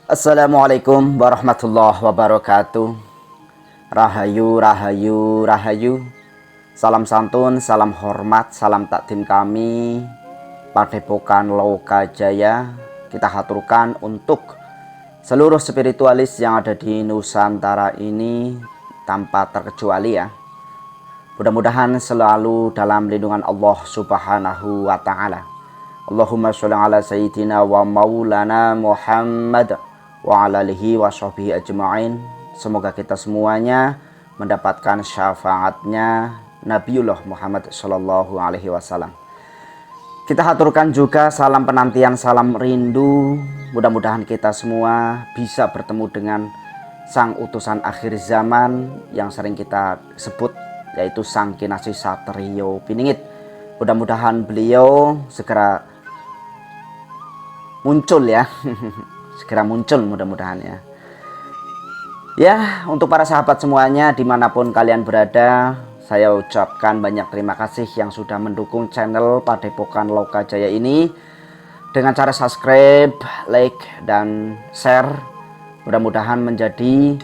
Assalamualaikum warahmatullahi wabarakatuh. Rahayu, rahayu, rahayu. Salam santun, salam hormat, salam takdim kami Padepokan Lokajaya. Kita haturkan untuk seluruh spiritualis yang ada di Nusantara ini tanpa terkecuali ya. Mudah-mudahan selalu dalam lindungan Allah Subhanahu wa Ta'ala. Allahumma sholli ala sayyidina wa maulana Muhammad wa ala alihi wa sahbihi ajma'in. Semoga kita semuanya mendapatkan syafaatnya Nabiullah Muhammad sallallahu alaihi wasallam. Kita haturkan juga salam penantian, salam rindu. Mudah-mudahan kita semua bisa bertemu dengan sang utusan akhir zaman yang sering kita sebut, yaitu Sang Kinasih Satrio Piningit. Mudah-mudahan beliau segera muncul ya. Segera muncul mudah-mudahan ya. Ya, untuk para sahabat semuanya dimanapun kalian berada, saya ucapkan banyak terima kasih yang sudah mendukung channel Padepokan Lokajaya ini dengan cara subscribe, like, dan share. Mudah-mudahan menjadi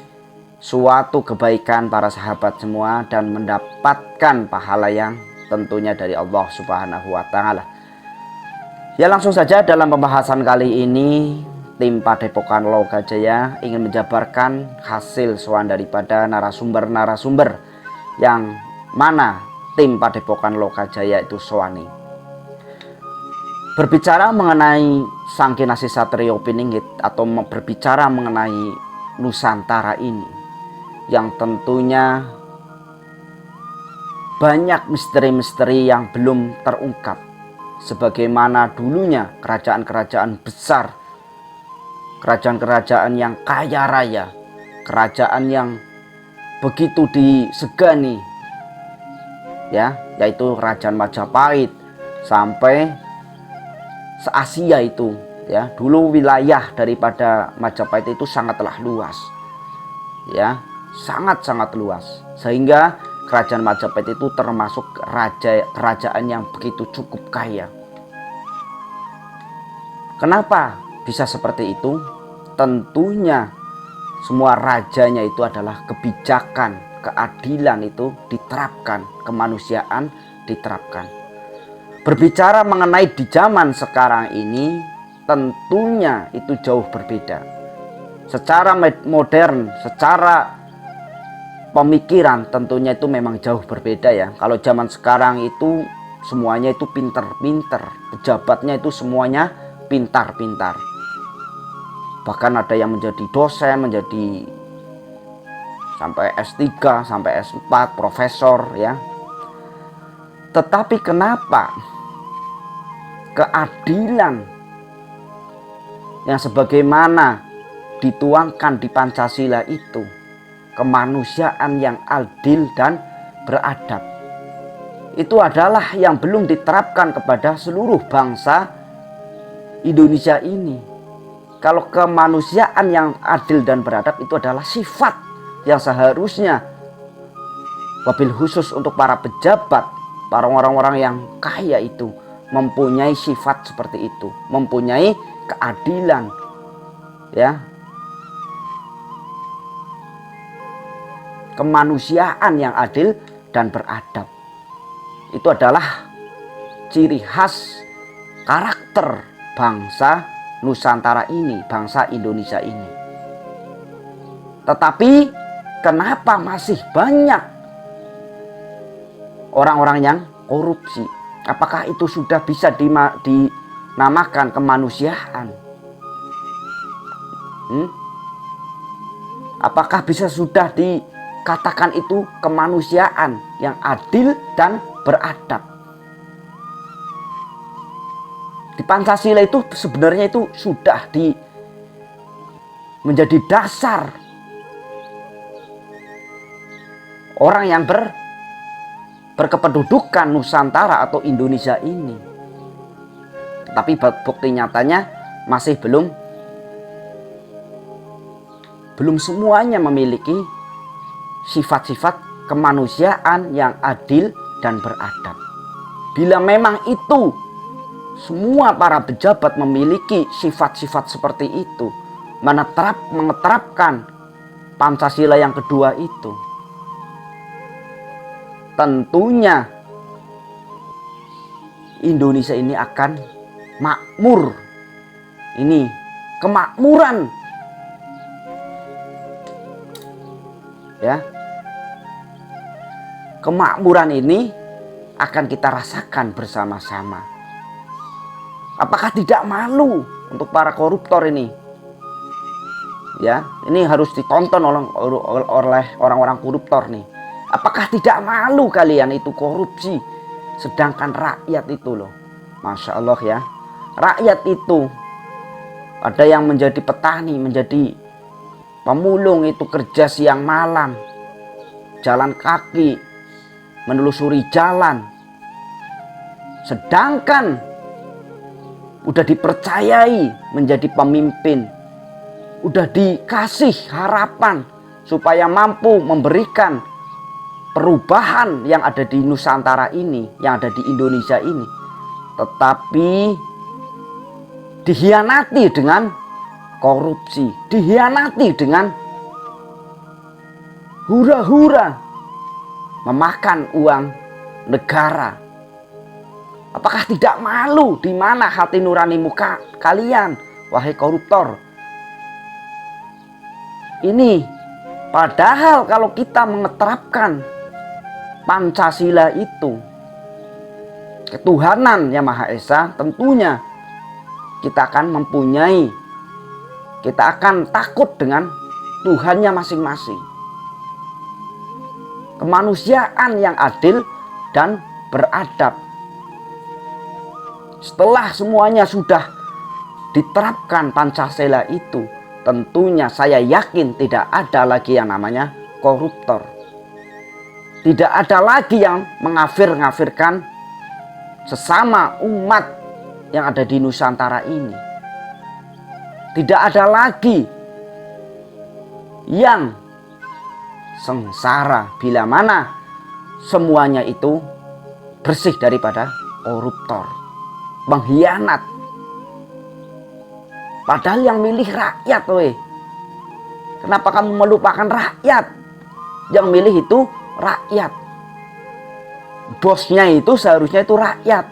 suatu kebaikan para sahabat semua dan mendapatkan pahala yang tentunya dari Allah Subhanahu wa Ta'ala. Ya, langsung saja dalam pembahasan kali ini, tim Padepokan Lokajaya ingin menjabarkan hasil soal daripada narasumber-narasumber yang mana tim Padepokan Lokajaya itu soani. Berbicara mengenai Sang Kinasih Satrio Piningit atau berbicara mengenai Nusantara ini yang tentunya banyak misteri-misteri yang belum terungkap, sebagaimana dulunya kerajaan-kerajaan besar, kerajaan-kerajaan yang kaya raya, kerajaan yang begitu disegani ya, yaitu Kerajaan Majapahit sampai se-Asia itu ya. Dulu wilayah daripada Majapahit itu sangatlah luas ya, sangat-sangat luas, sehingga Kerajaan Majapahit itu termasuk kerajaan yang begitu cukup kaya. Kenapa bisa seperti itu? Tentunya semua rajanya itu adalah kebijakan, keadilan itu diterapkan, kemanusiaan diterapkan. Berbicara mengenai di zaman sekarang ini, tentunya itu jauh berbeda. Secara modern, secara pemikiran tentunya itu memang jauh berbeda ya. Kalau zaman sekarang itu semuanya itu pintar-pintar, pejabatnya itu semuanya pintar-pintar. Bahkan ada yang menjadi dosen, menjadi sampai S3, sampai S4, profesor ya. Tetapi kenapa keadilan yang sebagaimana dituangkan di Pancasila itu, kemanusiaan yang adil dan beradab, itu adalah yang belum diterapkan kepada seluruh bangsa Indonesia ini? Kalau kemanusiaan yang adil dan beradab itu adalah sifat yang seharusnya wabil khusus untuk para pejabat, para orang-orang yang kaya itu mempunyai sifat seperti itu, mempunyai keadilan ya, kemanusiaan yang adil dan beradab. Itu adalah ciri khas karakter bangsa Nusantara ini, bangsa Indonesia ini. Tetapi kenapa masih banyak orang-orang yang korupsi? Apakah itu sudah bisa dinamakan kemanusiaan? Apakah bisa sudah dikatakan itu kemanusiaan yang adil dan beradab? Di Pancasila itu sebenarnya itu sudah menjadi dasar orang yang berkependudukan Nusantara atau Indonesia ini. Tapi bukti nyatanya masih belum semuanya memiliki sifat-sifat kemanusiaan yang adil dan beradab. Bila memang itu semua para pejabat memiliki sifat-sifat seperti itu, mengeterapkan Pancasila yang kedua itu, tentunya Indonesia ini akan makmur. Ini kemakmuran, ya. Kemakmuran ini akan kita rasakan bersama-sama. Apakah tidak malu untuk para koruptor ini? Ya, ini harus ditonton oleh orang-orang koruptor nih. Apakah tidak malu kalian itu korupsi, sedangkan rakyat itu loh, Masya Allah ya, rakyat itu ada yang menjadi petani, menjadi pemulung, itu kerja siang malam, jalan kaki, menelusuri jalan, sedangkan udah dipercayai menjadi pemimpin, udah dikasih harapan supaya mampu memberikan perubahan yang ada di Nusantara ini, yang ada di Indonesia ini, tetapi dihianati dengan korupsi, dihianati dengan hura-hura memakan uang negara. Apakah tidak malu? Di mana hati nuranimu kalian, wahai koruptor? Ini padahal kalau kita mengeterapkan Pancasila itu, ketuhanan yang Maha Esa, tentunya kita akan kita akan takut dengan Tuhannya masing-masing. Kemanusiaan yang adil dan beradab. Setelah semuanya sudah diterapkan Pancasila itu, tentunya saya yakin tidak ada lagi yang namanya koruptor. Tidak ada lagi yang mengafir-ngafirkan sesama umat yang ada di Nusantara ini. Tidak ada lagi yang sengsara bila mana semuanya itu bersih daripada koruptor, pengkhianat. Padahal yang milih rakyat, weh. Kenapa kamu melupakan rakyat? Yang milih itu rakyat. Bosnya itu seharusnya itu rakyat.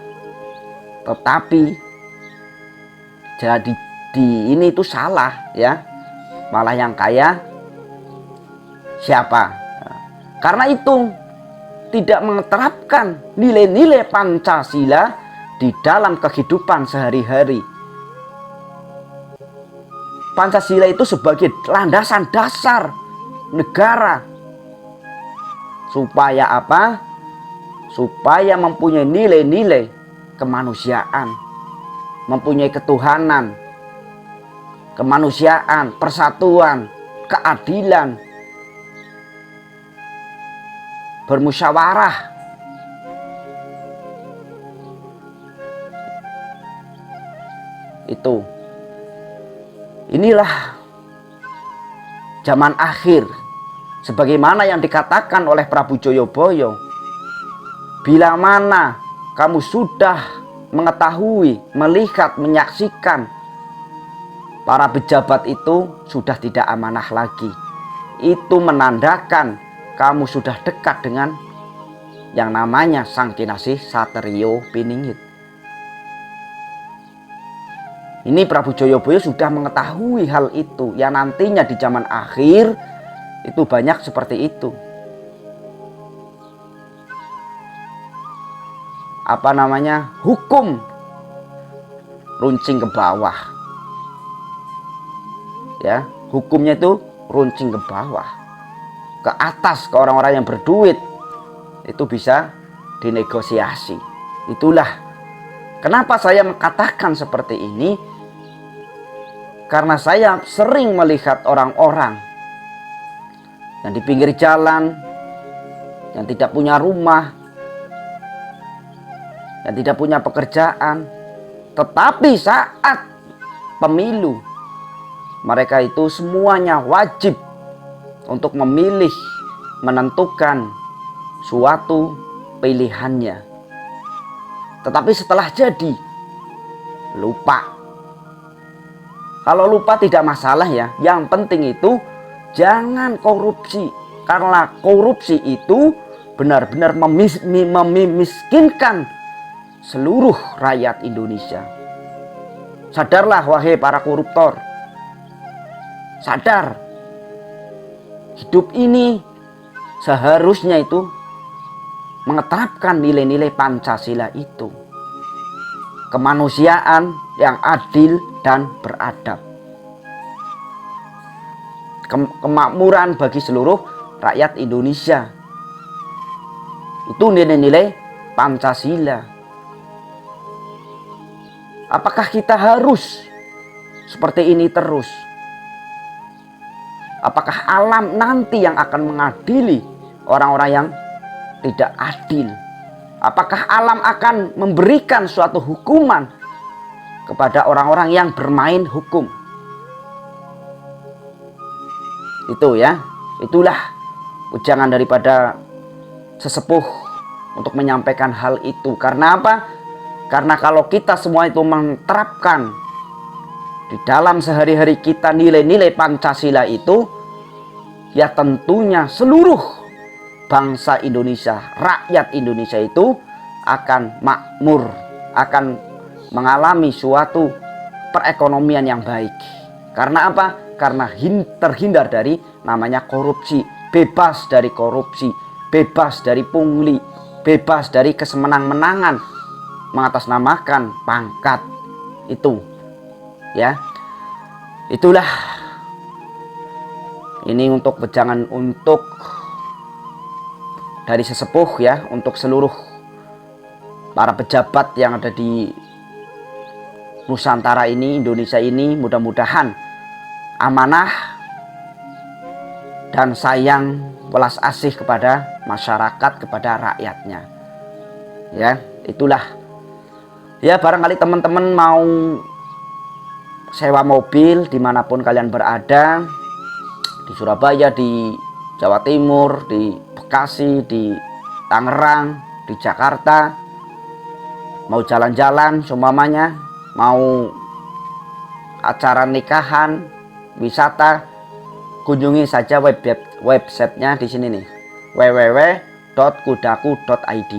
Tetapi jadi ini itu salah ya. Malah yang kaya siapa? Karena itu tidak mengeterapkan nilai-nilai Pancasila di dalam kehidupan sehari-hari. Pancasila itu sebagai landasan dasar negara. Supaya apa? Supaya mempunyai nilai-nilai kemanusiaan, mempunyai ketuhanan, kemanusiaan, persatuan, keadilan, bermusyawarah. Itu. Inilah zaman akhir. Sebagaimana yang dikatakan oleh Prabu Joyoboyo, bila mana kamu sudah mengetahui, melihat, menyaksikan para pejabat itu sudah tidak amanah lagi, itu menandakan kamu sudah dekat dengan yang namanya Sang Kinasih Satrio Piningit. Ini Prabu Joyoboyo sudah mengetahui hal itu, yang nantinya di zaman akhir itu banyak seperti itu. Apa namanya? Hukum runcing ke bawah. Ya, hukumnya itu runcing ke bawah. Ke atas, ke orang-orang yang berduit. Itu bisa dinegosiasi. Itulah kenapa saya mengatakan seperti ini. Karena saya sering melihat orang-orang yang di pinggir jalan, yang tidak punya rumah, yang tidak punya pekerjaan, tetapi saat pemilu mereka itu semuanya wajib untuk memilih, menentukan suatu pilihannya. Tetapi setelah jadi lupa. Kalau lupa tidak masalah ya. Yang penting itu jangan korupsi. Karena korupsi itu benar-benar memiskinkan seluruh rakyat Indonesia. Sadarlah wahai para koruptor. Sadar. Hidup ini seharusnya itu mengetapkan nilai-nilai Pancasila itu. Kemanusiaan yang adil dan beradab. Kemakmuran bagi seluruh rakyat Indonesia. Itu nilai-nilai Pancasila. Apakah kita harus seperti ini terus? Apakah alam nanti yang akan mengadili orang-orang yang tidak adil? Apakah alam akan memberikan suatu hukuman kepada orang-orang yang bermain hukum? Itu ya, itulah ujangan daripada sesepuh untuk menyampaikan hal itu. Karena apa? Karena kalau kita semua itu menerapkan di dalam sehari-hari kita nilai-nilai Pancasila itu, ya tentunya seluruh bangsa Indonesia, rakyat Indonesia itu akan makmur, akan mengalami suatu perekonomian yang baik. Karena apa? Karena terhindar dari namanya korupsi, bebas dari korupsi, bebas dari pungli, bebas dari kesemenang-menangan mengatasnamakan pangkat itu. Ya, itulah ini untuk wejangan untuk dari sesepuh ya, untuk seluruh para pejabat yang ada di Nusantara ini, Indonesia ini, mudah-mudahan amanah dan sayang welas asih kepada masyarakat, kepada rakyatnya. Ya, itulah. Ya, barangkali teman-teman mau sewa mobil dimanapun kalian berada, di Surabaya, di Jawa Timur, di Bekasi, di Tangerang, di Jakarta, mau jalan-jalan seumpamanya, mau acara nikahan, wisata, kunjungi saja websitenya di sini nih, www.kudaku.id.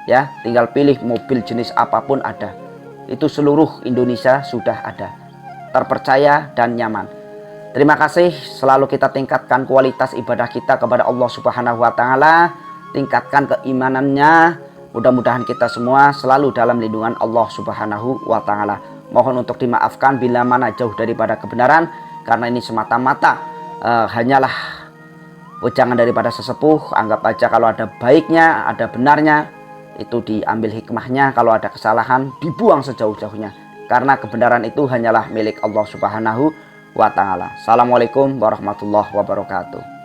Ya, tinggal pilih mobil jenis apapun ada. Itu seluruh Indonesia sudah ada. Terpercaya dan nyaman. Terima kasih, selalu kita tingkatkan kualitas ibadah kita kepada Allah Subhanahu wa taala, tingkatkan keimanannya. Mudah-mudahan kita semua selalu dalam lindungan Allah Subhanahu wa taala. Mohon untuk dimaafkan bila mana jauh daripada kebenaran, karena ini semata-mata hanyalah wejangan daripada sesepuh. Anggap aja kalau ada baiknya, ada benarnya, itu diambil hikmahnya. Kalau ada kesalahan, dibuang sejauh-jauhnya. Karena kebenaran itu hanyalah milik Allah Subhanahu wa ta'ala. Assalamualaikum warahmatullahi wabarakatuh.